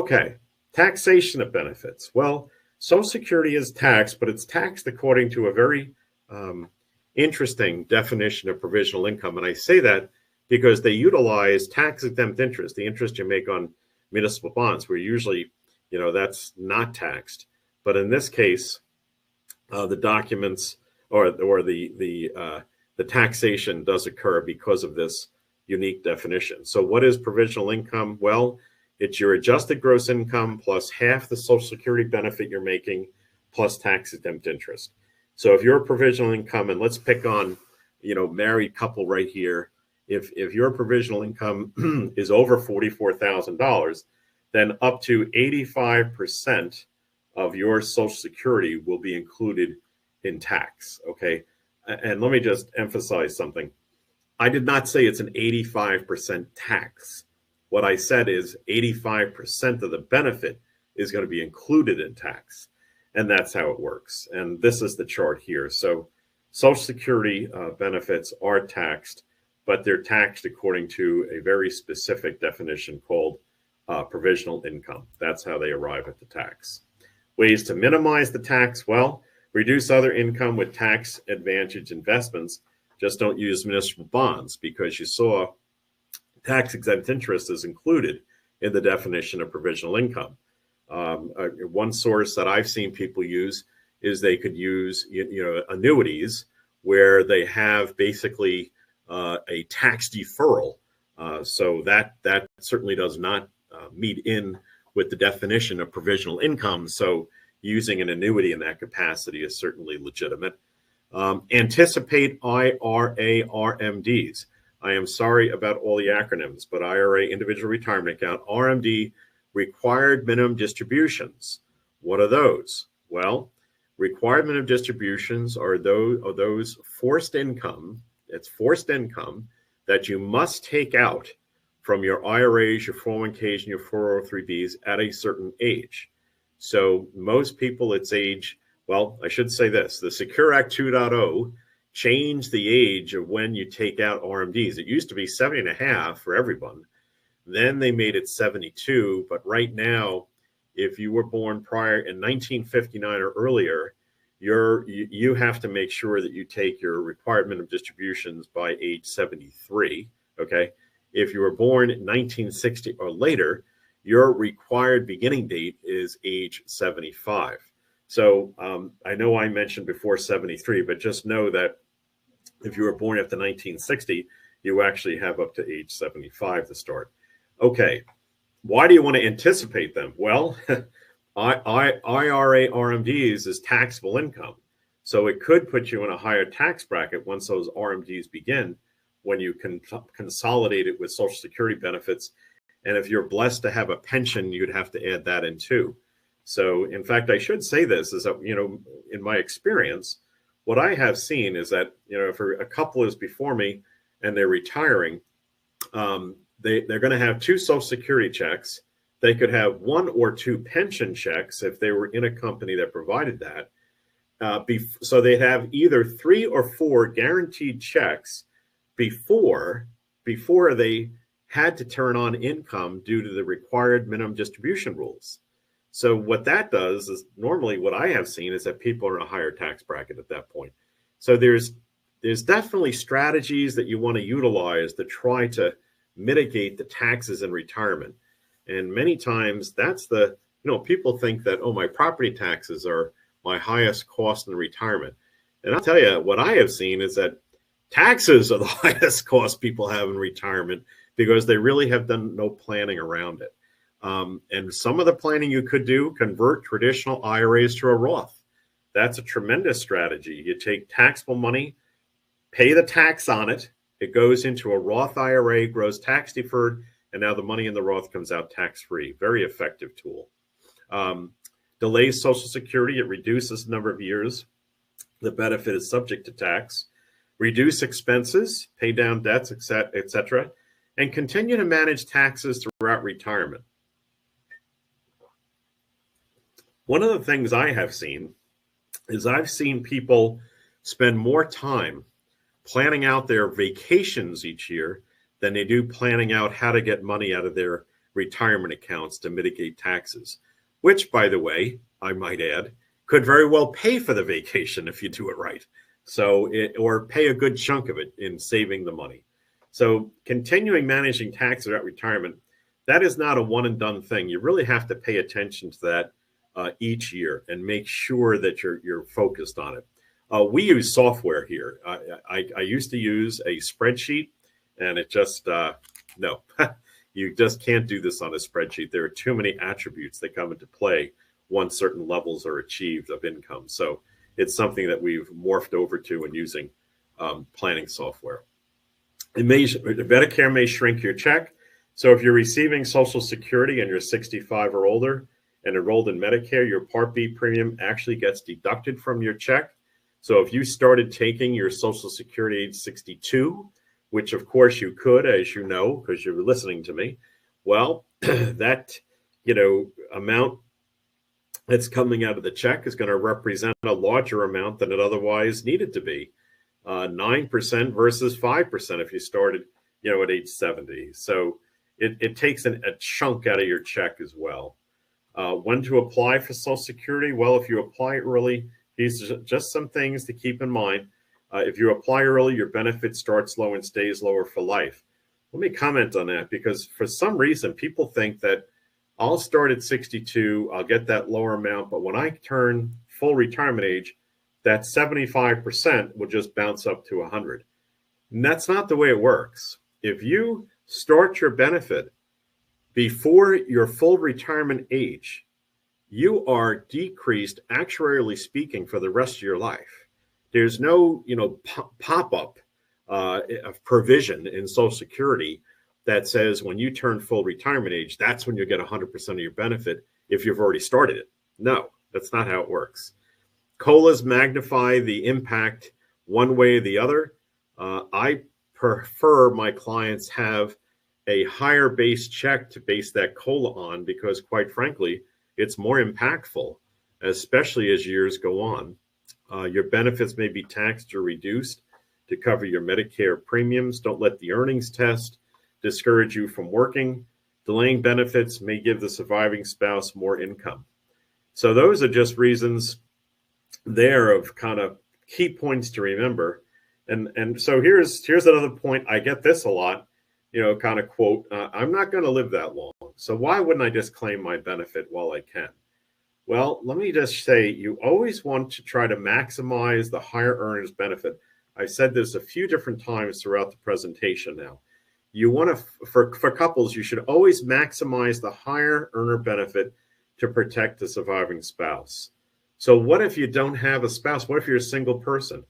Okay, taxation of benefits. Well, Social Security is taxed, but it's taxed according to a very interesting definition of provisional income. And I say that because they utilize tax-exempt interest, the interest you make on municipal bonds, where usually, that's not taxed. But in this case, the documents or the taxation does occur because of this unique definition. So what is provisional income? Well, it's your adjusted gross income plus half the Social Security benefit you're making plus tax-exempt interest. So if your provisional income, and let's pick on, married couple right here, if your provisional income is over $44,000, then up to 85% of your Social Security will be included in tax, okay? And let me just emphasize something. I did not say it's an 85% tax. What I said is 85% of the benefit is going to be included in tax. And that's how it works. And this is the chart here. So Social Security benefits are taxed, but they're taxed according to a very specific definition called provisional income. That's how they arrive at the tax. Ways to minimize the tax, well, reduce other income with tax advantage investments. Just don't use municipal bonds, because you saw tax-exempt interest is included in the definition of provisional income. One source that I've seen people use is they could use annuities where they have basically a tax deferral. So that certainly does not meet in with the definition of provisional income. So using an annuity in that capacity is certainly legitimate. Anticipate IRA RMDs. I am sorry about all the acronyms, but IRA, individual retirement account, RMD, required minimum distributions. What are those? Well, required minimum distributions are those forced income, it's forced income that you must take out from your IRAs, your 401ks, and your 403bs at a certain age. So most people, it's age, well, I should say this, the Secure Act 2.0 changed the age of when you take out RMDs. It used to be 70 and a half for everyone. Then they made it 72. But right now, if you were born prior in 1959 or earlier, you have to make sure that you take your required minimum distributions by age 73. Okay. If you were born in 1960 or later, your required beginning date is age 75. So I know I mentioned before 73, but just know that if you were born after 1960, you actually have up to age 75 to start. Okay, why do you want to anticipate them? Well, IRA RMDs is taxable income. So it could put you in a higher tax bracket once those RMDs begin, when you can consolidate it with Social Security benefits. And if you're blessed to have a pension, you'd have to add that in too. So in fact, I should say this is that, in my experience, what I have seen is that, if a couple is before me and they're retiring, they're going to have 2 Social Security checks. They could have 1 or 2 pension checks if they were in a company that provided that. So they'd have either 3 or 4 guaranteed checks before they had to turn on income due to the required minimum distribution rules. So what that does is, normally what I have seen is that people are in a higher tax bracket at that point. So there's definitely strategies that you want to utilize to try to mitigate the taxes in retirement. And many times that's people think that, oh, my property taxes are my highest cost in retirement. And I'll tell you, what I have seen is that taxes are the highest cost people have in retirement, because they really have done no planning around it. And some of the planning you could do, convert traditional IRAs to a Roth. That's a tremendous strategy. You take taxable money, pay the tax on it. It goes into a Roth IRA, grows tax deferred, and now the money in the Roth comes out tax-free. Very effective tool. Delays Social Security. It reduces the number of years the benefit is subject to tax. Reduce expenses, pay down debts, etc., and continue to manage taxes throughout retirement. One of the things I have seen is I've seen people spend more time planning out their vacations each year than they do planning out how to get money out of their retirement accounts to mitigate taxes, which, by the way, I might add, could very well pay for the vacation if you do it right. Or pay a good chunk of it in saving the money. So continuing managing taxes at retirement, that is not a one and done thing. You really have to pay attention to that each year and make sure that you're focused on it. We use software here. I used to use a spreadsheet, and it just, no, you just can't do this on a spreadsheet. There are too many attributes that come into play once certain levels are achieved of income. So it's something that we've morphed over to and using planning software. Medicare may shrink your check. So if you're receiving Social Security and you're 65 or older and enrolled in Medicare, your Part B premium actually gets deducted from your check. So if you started taking your Social Security age 62, which of course you could, as you know, because you're listening to me, well, that amount that's coming out of the check is going to represent a larger amount than it otherwise needed to be. 9% versus 5% if you started, at age 70. So it takes a chunk out of your check as well. When to apply for Social Security? Well, if you apply early, these are just some things to keep in mind. If you apply early, your benefit starts low and stays lower for life. Let me comment on that, because for some reason, people think that I'll start at 62, I'll get that lower amount, but when I turn full retirement age, that 75% will just bounce up to 100. And that's not the way it works. If you start your benefit before your full retirement age, you are decreased, actuarially speaking, for the rest of your life. There's no, pop-up of provision in Social Security that says when you turn full retirement age, that's when you get 100% of your benefit if you've already started it. No, that's not how it works. COLAs magnify the impact one way or the other. I prefer my clients have a higher base check to base that COLA on, because quite frankly, it's more impactful, especially as years go on. Your benefits may be taxed or reduced to cover your Medicare premiums. Don't let the earnings test discourage you from working. Delaying benefits may give the surviving spouse more income. So those are just reasons there of kind of key points to remember. And so here's another point. I get this a lot, kind of quote, I'm not going to live that long, so why wouldn't I just claim my benefit while I can? Well, let me just say, you always want to try to maximize the higher earners benefit. I've said this a few different times throughout the presentation now. You want to, for couples, you should always maximize the higher earner benefit to protect the surviving spouse. So what if you don't have a spouse? What if you're a single person?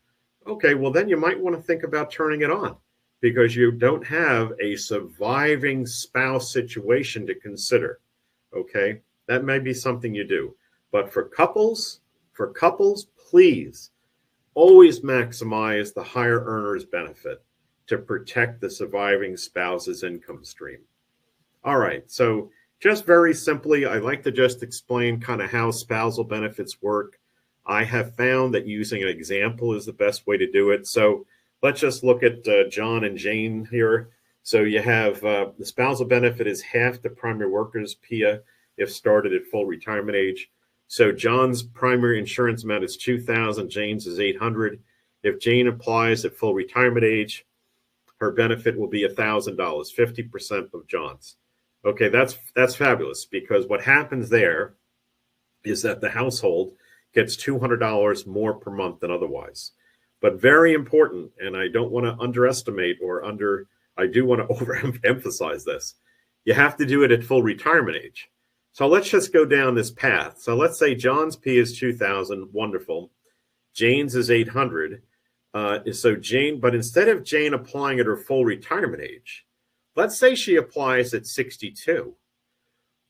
Okay, well, then you might want to think about turning it on, because you don't have a surviving spouse situation to consider. Okay, that may be something you do. But for couples, please always maximize the higher earner's benefit to protect the surviving spouse's income stream. All right, so just very simply, I like to just explain kind of how spousal benefits work. I have found that using an example is the best way to do it. So let's just look at John and Jane here. So you have the spousal benefit is half the primary worker's PIA if started at full retirement age. So John's primary insurance amount is $2,000, Jane's is $800. If Jane applies at full retirement age, her benefit will be $1,000, 50% of John's. Okay, that's fabulous, because what happens there is that the household gets $200 more per month than otherwise. But very important, and I don't want to underestimate I do want to overemphasize this. You have to do it at full retirement age. So let's just go down this path. So let's say John's P is 2,000, wonderful. Jane's is 800. So Jane, but instead of Jane applying at her full retirement age, let's say she applies at 62.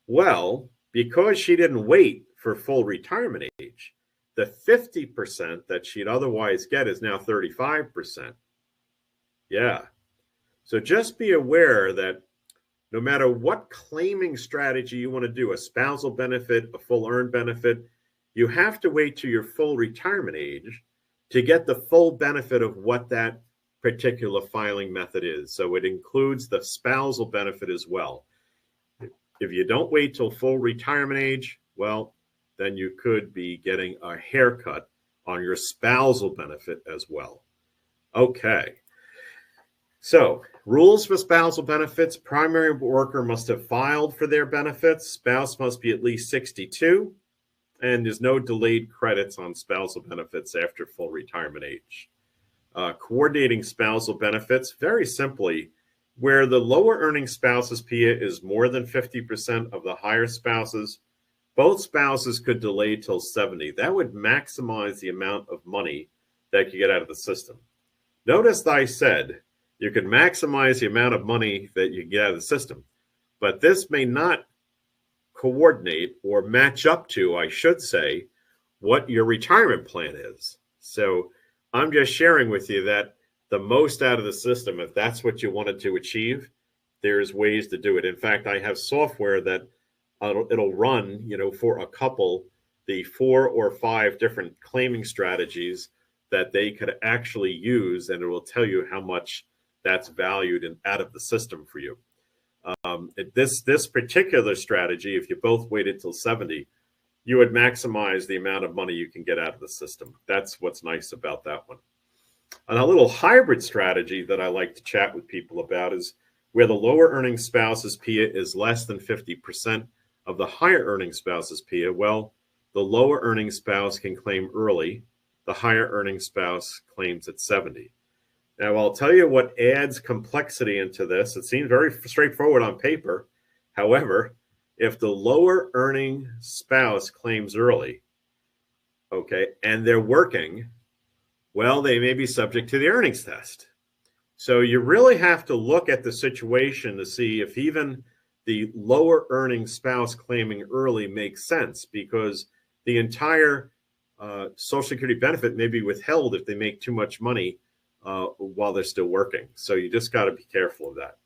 Well, because she didn't wait for full retirement age, the 50% that she'd otherwise get is now 35%. Yeah. So just be aware that no matter what claiming strategy you want to do, a spousal benefit, a full earned benefit, you have to wait till your full retirement age to get the full benefit of what that particular filing method is. So it includes the spousal benefit as well. If you don't wait till full retirement age, well, then you could be getting a haircut on your spousal benefit as well. Okay. So, rules for spousal benefits: primary worker must have filed for their benefits, spouse must be at least 62, and there's no delayed credits on spousal benefits after full retirement age. Coordinating spousal benefits, very simply, where the lower earning spouse's PIA is more than 50% of the higher spouse's, both spouses could delay till 70. That would maximize the amount of money that you get out of the system. Notice that I said you could maximize the amount of money that you get out of the system, but this may not coordinate or match up to, I should say, what your retirement plan is. So I'm just sharing with you that the most out of the system, if that's what you wanted to achieve, there's ways to do it. In fact, I have software that it'll run, for a couple, the 4 or 5 different claiming strategies that they could actually use, and it will tell you how much that's valued and out of the system for you. This particular strategy, if you both waited till 70, you would maximize the amount of money you can get out of the system. That's what's nice about that one. And a little hybrid strategy that I like to chat with people about is where the lower earning spouse's PIA is less than 50% of the higher earning spouse's PIA. Well, the lower earning spouse can claim early. The higher earning spouse claims at 70. Now, I'll tell you what adds complexity into this. It seems very straightforward on paper. However, if the lower earning spouse claims early, okay, and they're working, well, they may be subject to the earnings test. So you really have to look at the situation to see if even the lower earning spouse claiming early makes sense, because the entire Social Security benefit may be withheld if they make too much money while they're still working. So you just got to be careful of that.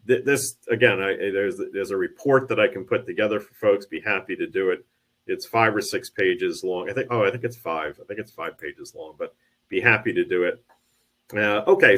This again, there's a report that I can put together for folks. Be happy to do it. It's 5 or 6 pages long. I think it's 5. I think it's 5 pages long, but be happy to do it. Okay.